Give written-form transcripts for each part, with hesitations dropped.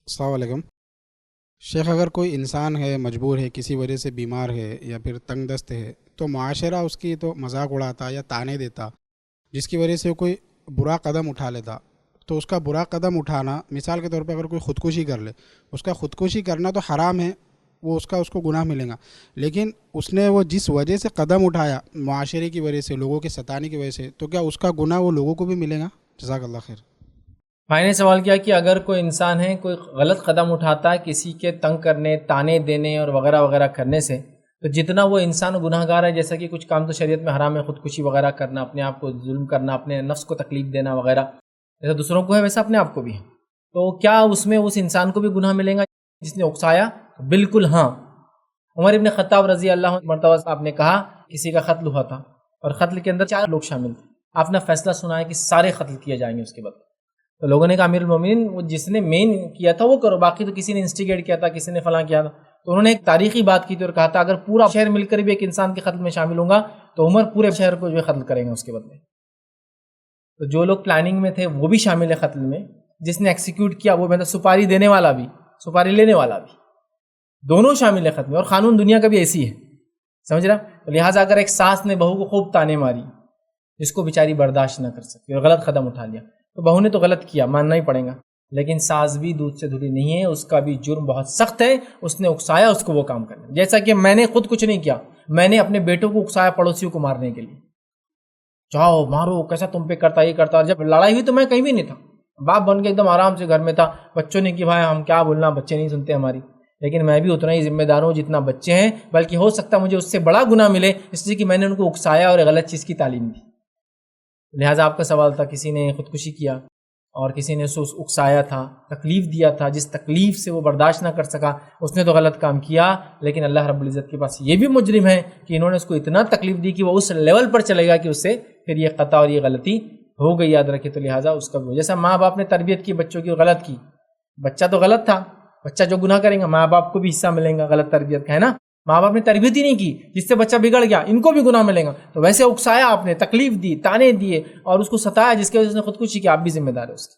السلام علیکم شیخ، اگر کوئی انسان ہے مجبور ہے، کسی وجہ سے بیمار ہے یا پھر تنگ دست ہے، تو معاشرہ اس کی تو مذاق اڑاتا یا طعنے دیتا، جس کی وجہ سے وہ کوئی برا قدم اٹھا لیتا. تو اس کا برا قدم اٹھانا، مثال کے طور پہ اگر کوئی خودکشی کر لے، اس کا خودکشی کرنا تو حرام ہے، وہ اس کو گناہ ملے گا. لیکن اس نے وہ جس وجہ سے قدم اٹھایا، معاشرے کی وجہ سے، لوگوں کے ستانے کی وجہ سے، تو کیا اس کا گناہ وہ لوگوں کو بھی ملے گا؟ جزاک اللہ خیر. بھائی نے سوال کیا کہ اگر کوئی انسان ہے کوئی غلط قدم اٹھاتا ہے کسی کے تنگ کرنے، طعنے دینے اور وغیرہ وغیرہ کرنے سے، تو جتنا وہ انسان گناہ گار ہے، جیسا کہ کچھ کام تو شریعت میں حرام ہے، خودکشی وغیرہ کرنا، اپنے آپ کو ظلم کرنا، اپنے نفس کو تکلیف دینا وغیرہ، جیسا دوسروں کو ہے ویسا اپنے آپ کو بھی ہے، تو کیا اس میں اس انسان کو بھی گناہ ملے گا جس نے اکسایا؟ بالکل ہاں. عمر ابن خطاب رضی اللہ عنہ مرتبہ آپ نے کہا کسی کا قتل ہوا تھا اور قتل کے اندر 4 لوگ شامل تھے. آپ نے فیصلہ سنا ہے کہ سارے قتل کیے جائیں گے اس کے بعد. تو لوگوں نے کہا امیر المومنین وہ جس نے مین کیا تھا وہ کرو، باقی تو کسی نے انسٹیگیٹ کیا تھا، کسی نے فلاں کیا تھا. تو انہوں نے ایک تاریخی بات کی تھی اور کہا تھا اگر پورا شہر مل کر بھی ایک انسان کے قتل میں شامل ہوں گا تو عمر پورے شہر کو جو ہے قتل کریں گے اس کے بدلے. تو جو لوگ پلاننگ میں تھے وہ بھی شامل ہے قتل میں، جس نے ایکسیکیوٹ کیا وہ بھی، سپاری دینے والا بھی، سپاری لینے والا بھی، دونوں شامل ہے قتل میں. اور قانون دنیا کا بھی ایسی ہے، سمجھ رہا؟ تو لہٰذا اگر ایک ساس نے بہو کو خوب تانے ماری، جس کو بیچاری برداشت نہ کر سکتی اور غلط قدم اٹھا لیا، تو بہو نے تو غلط کیا، ماننا ہی پڑے گا. لیکن ساس بھی دودھ سے دھلی نہیں ہے، اس کا بھی جرم بہت سخت ہے. اس نے اکسایا اس کو وہ کام کرنا، جیسا کہ میں نے خود کچھ نہیں کیا، میں نے اپنے بیٹوں کو اکسایا پڑوسیوں کو مارنے کے لیے، جاؤ مارو، کیسا تم پہ کرتا یہ کرتا. اور جب لڑائی ہوئی تو میں کہیں بھی نہیں تھا، باپ بن کے ایک دم آرام سے گھر میں تھا. بچوں نے کہ بھائی ہم کیا بولنا، بچے نہیں سنتے ہماری، لیکن میں بھی اتنا ہی ذمہ دار ہوں جتنا بچے ہیں، بلکہ ہو سکتا مجھے اس سے بڑا گناہ ملے اس لیے کہ میں نے ان کو اکسایا اور غلط چیز کی تعلیم دی. لہٰذا آپ کا سوال تھا کسی نے خودکشی کیا اور کسی نے اسے اکسایا تھا، تکلیف دیا تھا، جس تکلیف سے وہ برداشت نہ کر سکا اس نے تو غلط کام کیا. لیکن اللہ رب العزت کے پاس یہ بھی مجرم ہے کہ انہوں نے اس کو اتنا تکلیف دی کہ وہ اس لیول پر چلے گا کہ اس سے پھر یہ خطا اور یہ غلطی ہو گئی، یاد رکھے. تو لہٰذا اس کا بھی جیسا ماں باپ نے تربیت کی بچوں کی غلط کی، بچہ تو غلط تھا، بچہ جو گناہ کریں گا ماں باپ کو بھی حصہ ملیں گا غلط تربیت کا، ہے نا. ماں باپ نے تربیت ہی نہیں کی جس سے بچہ بگڑ گیا، ان کو بھی گناہ ملے گا. تو ویسے اکسایا آپ نے، تکلیف دی، طعنے دیے اور اس کو ستایا جس کی وجہ سے نے خودکشی کی، آپ بھی ذمہ دار ہے اس کی.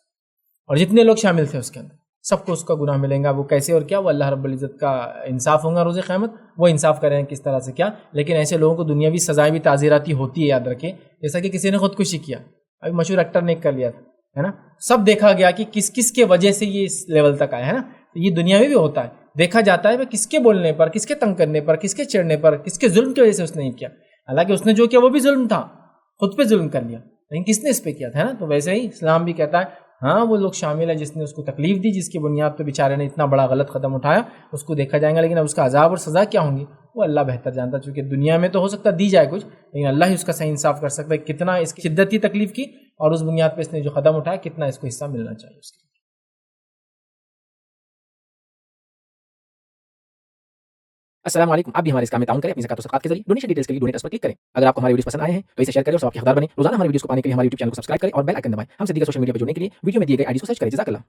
اور جتنے لوگ شامل تھے اس کے اندر سب کو اس کا گناہ ملے گا. وہ کیسے اور کیا، وہ اللہ رب العزت کا انصاف ہوگا روز قیامت، وہ انصاف کریں کس طرح سے کیا. لیکن ایسے لوگوں کو دنیاوی سزائیں بھی تعزیراتی ہوتی ہے، یاد رکھیں. جیسا کہ کسی نے خودکشی کیا، ابھی مشہور ایکٹر نے کر لیا تھا، ہے نا. سب دیکھا گیا کہ کس کس کے وجہ سے یہ اس لیول تک آیا، ہے نا. یہ دنیا میں بھی ہوتا ہے، دیکھا جاتا ہے کہ کس کے بولنے پر، کس کے تنگ کرنے پر، کس کے چھیڑنے پر، کس کے ظلم کی وجہ سے اس نے نہیں کیا. حالانکہ اس نے جو کیا وہ بھی ظلم تھا، خود پہ ظلم کر لیا، لیکن کس نے اس پہ کیا تھا، ہے نا. تو ویسے ہی اسلام بھی کہتا ہے ہاں وہ لوگ شامل ہیں جس نے اس کو تکلیف دی، جس کی بنیاد پہ بیچارے نے اتنا بڑا غلط قدم اٹھایا، اس کو دیکھا جائے گا. لیکن اب اس کا عذاب اور سزا کیا ہوں گی وہ اللہ بہتر جانتا ہے، چونکہ دنیا میں تو ہو سکتا دی جائے کچھ، لیکن اللہ ہی اس کا صحیح انصاف کر سکتا ہے کتنا اس کی شدت کی تکلیف کی اور اس بنیاد پہ اس نے جو قدم اٹھایا کتنا اس کو حصہ ملنا چاہیے اس کے. السلام علیکم. آپ بھی ہمارے اس کام میں تعاون کریں اپنی زکات و صدقات کے ذریعے. ڈونیشن ڈیٹیلز کے لیے ڈونیٹ پر کلک کریں. اگر آپ کو ہمارے ویڈیوز پسند آئے ہیں تو اسے شیئر کریں اور سب کے حقدار بنیں. روزانہ ہمارے ویڈیوز کو پانے کے لیے ہمارے یوٹیوب چینل کو سبسکرائب کریں اور بیل آئکن دبائیں. ہم سے دیگر سوشل میڈیا پر جڑنے کے لیے ویڈیو میں دیے گئے آئی ڈی کو سرچ کریں. جزاک اللہ.